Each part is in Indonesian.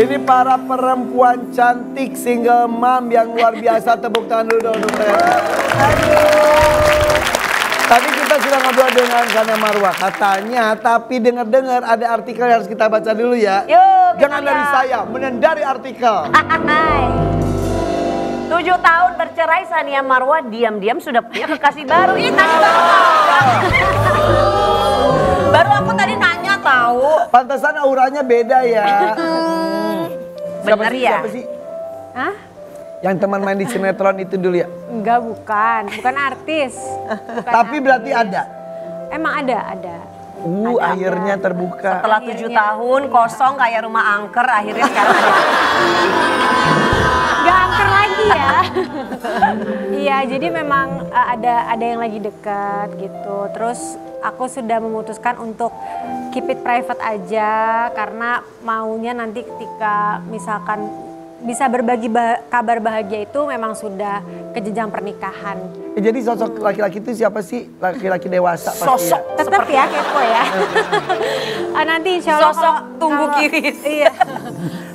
Ini para perempuan cantik single mom yang luar biasa. Tepuk tangan dulu dong untuk mereka. Tadi kita sudah ngobrol dengan Sania Marwa. Katanya, tapi dengar-dengar ada artikel yang harus kita baca dulu ya. Yuk, jangan dari saya, menendari artikel. 7 tahun bercerai, Sania Marwa diam-diam sudah punya kekasih baru. Ih, tadi baru aku tadi nanya tahu. Pantesan auranya beda ya. Bener ya? Siapa sih? Hah? Yang teman main di sinetron itu dulu ya? Enggak, bukan artis. Bukan Tapi artis. berarti ada? Emang ada. Akhirnya terbuka. Setelah 7 tahun kosong kayak rumah angker, akhirnya sekarang ada. Gak angker lagi ya. Iya, jadi memang ada yang lagi dekat gitu. Terus aku sudah memutuskan untuk keep it private aja karena maunya nanti ketika misalkan bisa berbagi kabar bahagia itu memang sudah ke jenjang pernikahan. Jadi sosok laki-laki itu siapa sih? Laki-laki dewasa pasti Sosok ya? Tetap ya kepo ya. Nanti insya Allah Sosok tumbuh kiris. Iya.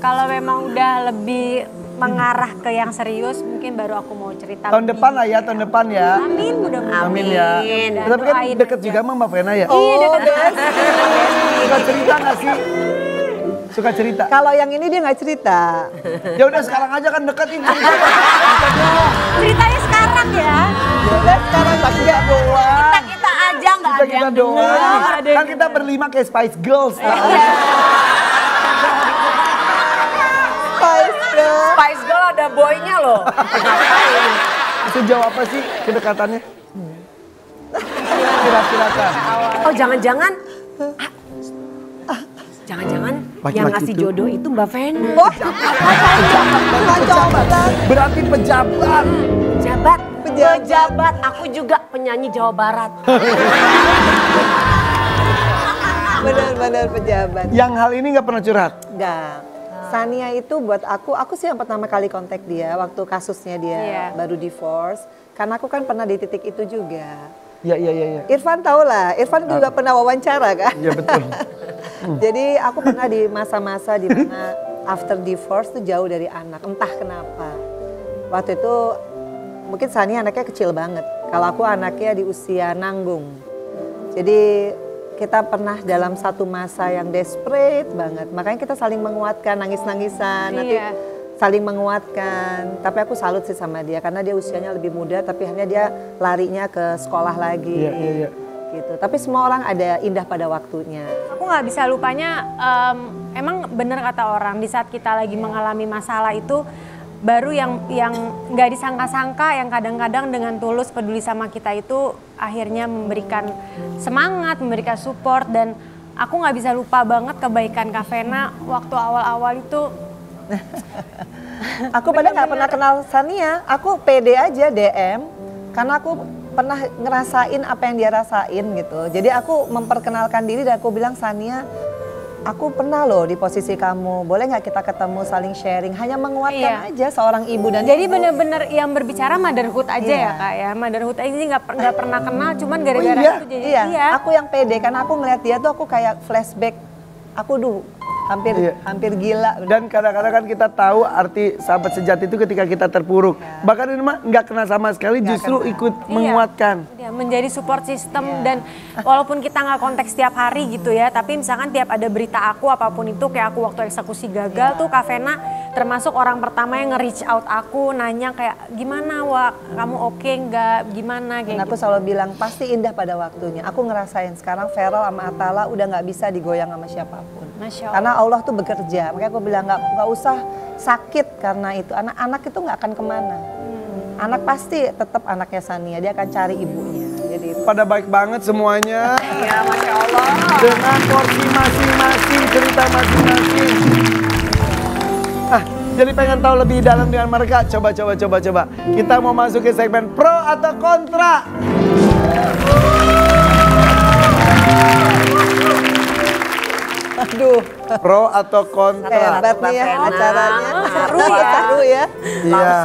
Kalau memang udah lebih mengarah ke yang serius, mungkin baru aku mau cerita. Tahun depan lah ya, tahun depan ya. Amin, mudah-mudahan. Amin ya. Amin. Tapi kan Doain deket aja. juga sama Mbak Vena ya? Iya, deket. Suka cerita gak sih? Suka cerita? Kalau yang ini dia nggak cerita. Ya udah sekarang aja kan deketin cerita. Ceritanya sekarang ya. Ya udah sekarang Kita doang. Kita aja nggak ada Kita yang doang. Ada yang Kan kita berlima kayak Spice Girls. Spice Girl ada boynya loh. Sejauh apa sih kedekatannya? Kira-kira. Oh jangan-jangan. Jangan-jangan yang Laki-laki ngasih itu. jodoh itu Mbak Vena. Pejabat. Berarti pejabat. Pejabat. Aku juga penyanyi Jawa Barat. benar-benar pejabat. Yang hal ini gak pernah curhat? Enggak. Sania itu buat aku sih yang pertama kali kontak dia waktu kasusnya dia baru divorce. Karena aku kan pernah di titik itu juga. Iya. Irfan tau lah, Irfan juga pernah wawancara kan? Iya betul. Jadi aku pernah di masa-masa di mana after divorce tuh jauh dari anak, entah kenapa. Waktu itu mungkin Sania anaknya kecil banget. Kalau aku anaknya di usia nanggung. Jadi kita pernah dalam satu masa yang desperate banget. Makanya kita saling menguatkan, nangis-nangisan. Nanti saling menguatkan. Tapi aku salut sih sama dia karena dia usianya lebih muda tapi akhirnya dia larinya ke sekolah lagi. Iya. Gitu. Tapi semua orang ada indah pada waktunya. Aku nggak bisa lupanya, emang bener kata orang di saat kita lagi mengalami masalah itu baru yang nggak disangka-sangka, yang kadang-kadang dengan tulus peduli sama kita itu akhirnya memberikan semangat, memberikan support. Dan aku nggak bisa lupa banget kebaikan Kak Vena waktu awal-awal itu. Aku padahal nggak pernah kenal Sania, aku pede aja DM karena aku pernah ngerasain apa yang dia rasain gitu. Jadi aku memperkenalkan diri dan aku bilang Sania, aku pernah loh di posisi kamu, boleh nggak kita ketemu saling sharing, hanya menguatkan aja seorang ibu dan Jadi ibu. bener-bener yang berbicara motherhood aja ya Kak ya, motherhood aja nggak pernah kenal, cuman gara-gara itu jadi Iya, aku yang pede karena aku melihat dia tuh aku kayak flashback, aku hampir gila. Dan kadang-kadang kan kita tahu arti sahabat sejati itu ketika kita terpuruk. Bahkan ini mah nggak kenal sama sekali justru ikut menguatkan. Iya, menjadi support system dan walaupun kita nggak konteks tiap hari gitu ya, tapi misalkan tiap ada berita aku apapun itu kayak aku waktu eksekusi gagal tuh Kak Vena termasuk orang pertama yang nge-reach out aku nanya kayak gimana Wak, kamu oke nggak, gimana Dan kayak aku gitu. selalu bilang pasti indah pada waktunya. Aku ngerasain sekarang Feral sama Atala udah nggak bisa digoyang sama siapapun. Masya Allah. Karena Allah tuh bekerja. Makanya aku bilang nggak usah sakit karena itu. Anak-anak itu nggak akan kemana. Anak pasti tetap anaknya Sania. Dia akan cari ibunya. Jadi Pada baik banget semuanya. Iya, Masya Allah. Dengan porsi masing-masing, cerita masing-masing. Jadi pengen tahu lebih dalam dengan mereka. Coba. Kita mau masuk ke segmen pro atau kontra. aduh. Pro atau kontra. Hebat nih ya acaranya. Seru ya. Iya.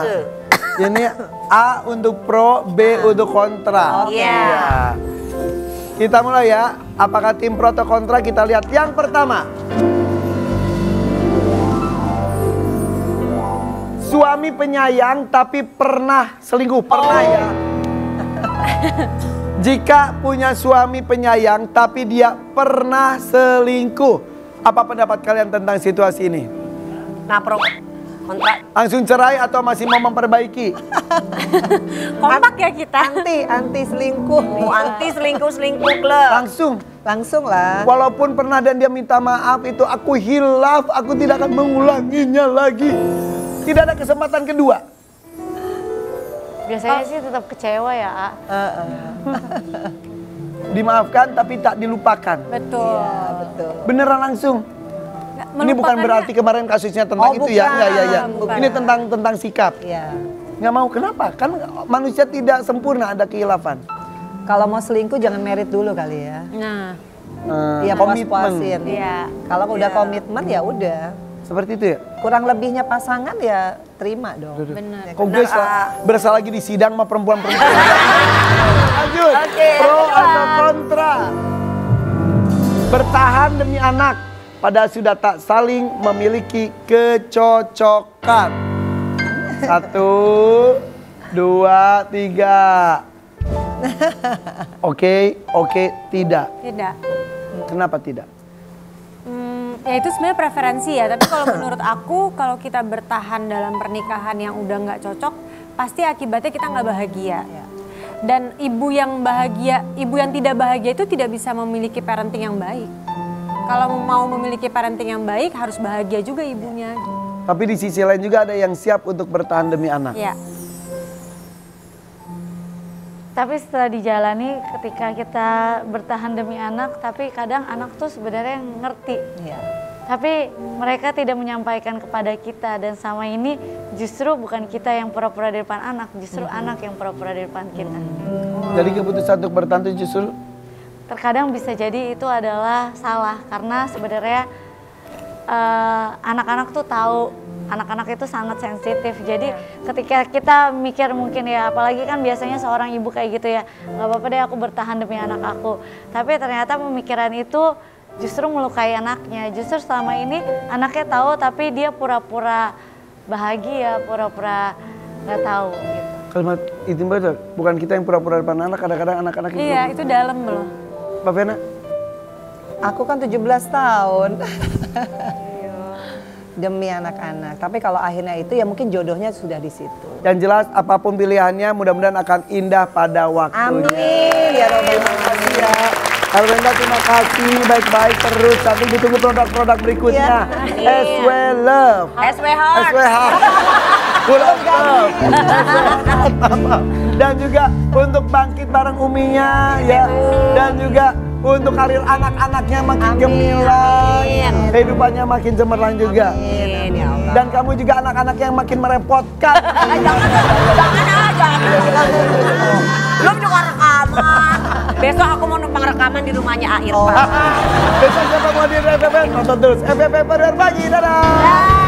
Ini A untuk pro, B untuk kontra. Iya. Kita mulai ya. Apakah tim pro atau kontra? Kita lihat yang pertama. Suami penyayang tapi pernah selingkuh. Pernah ya. Jika punya suami penyayang tapi dia pernah selingkuh. Apa pendapat kalian tentang situasi ini? Nah, pro kontra. Langsung cerai atau masih mau memperbaiki? Kompak ya kita. Anti selingkuh. Oh, anti selingkuh klub. Langsung lah. Walaupun pernah dan dia minta maaf itu aku hilaf, aku tidak akan mengulanginya lagi. Tidak ada kesempatan kedua. Biasanya sih tetap kecewa ya, A. Dimaafkan tapi tak dilupakan. Betul. Betul. Beneran langsung. Ini bukan berarti kemarin kasusnya tentang itu ya. bukan, Ya. bukan. Ini tentang sikap. Iya. Nggak mau kenapa? Kan manusia tidak sempurna, ada kekhilafan. Kalau mau selingkuh jangan merit dulu kali ya. Nah, Iya, puas-puasin. iya. Kalau udah komitmen ya udah. Seperti itu ya? Kurang lebihnya pasangan ya terima dong. Benar. Kok gue berasa lagi di sidang sama perempuan-perempuan. Lanjut. Oke, Pro yang kedua. atau kontra? Bertahan demi anak padahal sudah tak saling memiliki kecocokan. 1, 2, 3. Oke, tidak. Tidak. Kenapa tidak? Ya itu sebenarnya preferensi ya, tapi kalau menurut aku kalau kita bertahan dalam pernikahan yang udah nggak cocok, pasti akibatnya kita nggak bahagia. Dan ibu yang tidak bahagia itu tidak bisa memiliki parenting yang baik. Kalau mau memiliki parenting yang baik harus bahagia juga ibunya. Tapi di sisi lain juga ada yang siap untuk bertahan demi anak. Ya. Tapi setelah dijalani ketika kita bertahan demi anak, tapi kadang anak tuh sebenarnya ngerti. Iya. Tapi mereka tidak menyampaikan kepada kita dan sama ini justru bukan kita yang pura-pura di depan anak, justru anak yang pura-pura di depan kita. Jadi keputusan untuk bertahan itu justru Terkadang bisa jadi itu adalah salah karena sebenarnya anak-anak tuh tahu. Anak-anak itu sangat sensitif, jadi ketika kita mikir mungkin ya, apalagi kan biasanya seorang ibu kayak gitu ya, nggak apa-apa deh aku bertahan demi anak aku. Tapi ternyata pemikiran itu justru melukai anaknya. Justru selama ini anaknya tahu tapi dia pura-pura bahagia, pura-pura nggak tahu gitu. kalimat itu betul. Bukan kita yang pura-pura depan anak, kadang-kadang anak-anak itu. Iya, itu dalam loh. Mbak Vena? Aku kan 17 tahun. Demi anak-anak. Tapi kalau akhirnya itu ya mungkin jodohnya sudah di situ. Yang jelas apapun pilihannya mudah-mudahan akan indah pada waktunya. Amin ya robbal alamin. Ya. Arwenda terima kasih, baik-baik terus. Tapi ditunggu produk-produk berikutnya. SW Love. SW Heart. SW Heart. Full of love. Dan juga untuk bangkit bareng uminya ya. Dan juga untuk karir anak-anaknya makin gemilang. Kehidupannya makin cemerlang juga. Amin, ya Allah. Dan kamu juga anak-anak yang makin merepotkan. Jangan. Belum juga rekaman. Besok aku mau numpang rekaman di rumahnya Irfan. Besok siapa mau di FFP? Nonton terus FFP Berbagi. Dadah.